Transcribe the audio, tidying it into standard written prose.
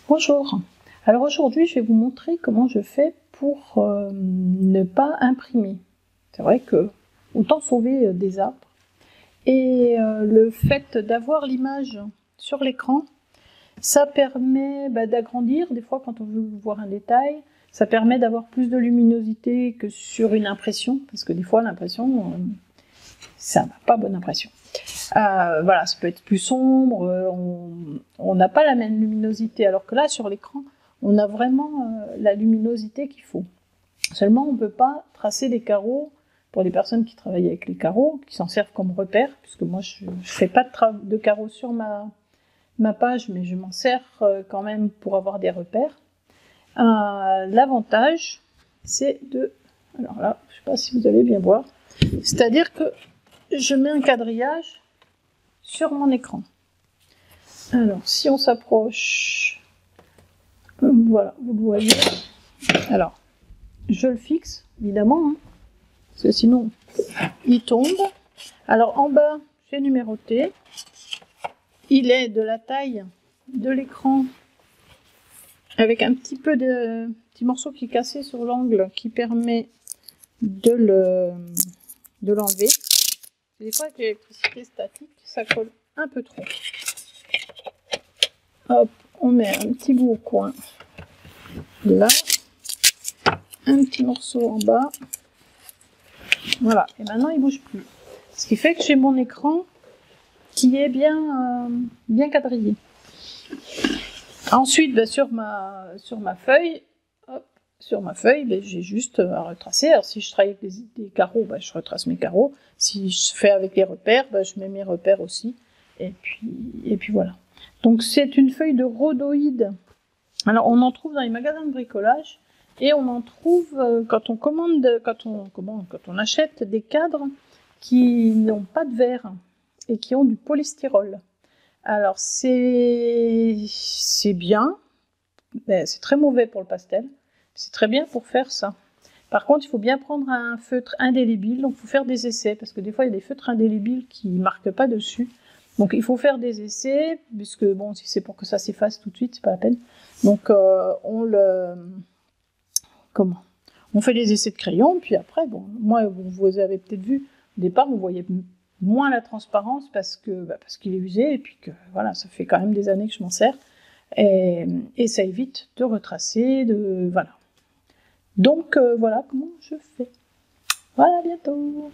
Bonjour, alors aujourd'hui je vais vous montrer comment je fais pour ne pas imprimer. C'est vrai que autant sauver des arbres. Et le fait d'avoir l'image sur l'écran, ça permet d'agrandir, des fois quand on veut voir un détail, ça permet d'avoir plus de luminosité que sur une impression, parce que des fois l'impression, ça n'a pas bonne impression. Voilà, ça peut être plus sombre, on n'a pas la même luminosité, alors que là, sur l'écran, on a vraiment la luminosité qu'il faut. Seulement, on ne peut pas tracer des carreaux, pour les personnes qui travaillent avec les carreaux, qui s'en servent comme repère, puisque moi, je ne fais pas de carreaux sur ma page, mais je m'en sers quand même pour avoir des repères. L'avantage, c'est de... Alors là, je ne sais pas si vous allez bien voir, c'est-à-dire que je mets un quadrillage sur mon écran. Alors, si on s'approche, voilà, vous le voyez. Alors, je le fixe, évidemment, hein, parce que sinon, il tombe. Alors, en bas, j'ai numéroté. Il est de la taille de l'écran, avec un petit peu de petit morceau qui est cassé sur l'angle, qui permet de l'enlever. Des fois, avec l'électricité statique, ça colle un peu trop. Hop, on met un petit bout au coin, là, un petit morceau en bas, voilà, et maintenant il bouge plus. Ce qui fait que j'ai mon écran qui est bien quadrillé. Ensuite, sur ma feuille, j'ai juste à retracer. Alors si je travaille avec des carreaux, je retrace mes carreaux. Si je fais avec les repères, je mets mes repères aussi. Et puis voilà. Donc c'est une feuille de rhodoïde. Alors on en trouve dans les magasins de bricolage et on en trouve quand on achète des cadres qui n'ont pas de verre et qui ont du polystyrole. Alors c'est bien, mais c'est très mauvais pour le pastel. C'est très bien pour faire ça. Par contre, il faut bien prendre un feutre indélébile, donc il faut faire des essais, parce que des fois il y a des feutres indélébiles qui ne marquent pas dessus. Donc il faut faire des essais, puisque bon, si c'est pour que ça s'efface tout de suite, c'est pas la peine. Donc on fait des essais de crayon, puis après, moi vous avez peut-être vu, au départ vous voyez moins la transparence parce qu'il est usé, et puis que voilà, ça fait quand même des années que je m'en sers, et ça évite de retracer, voilà. Donc voilà comment je fais. Voilà, à bientôt.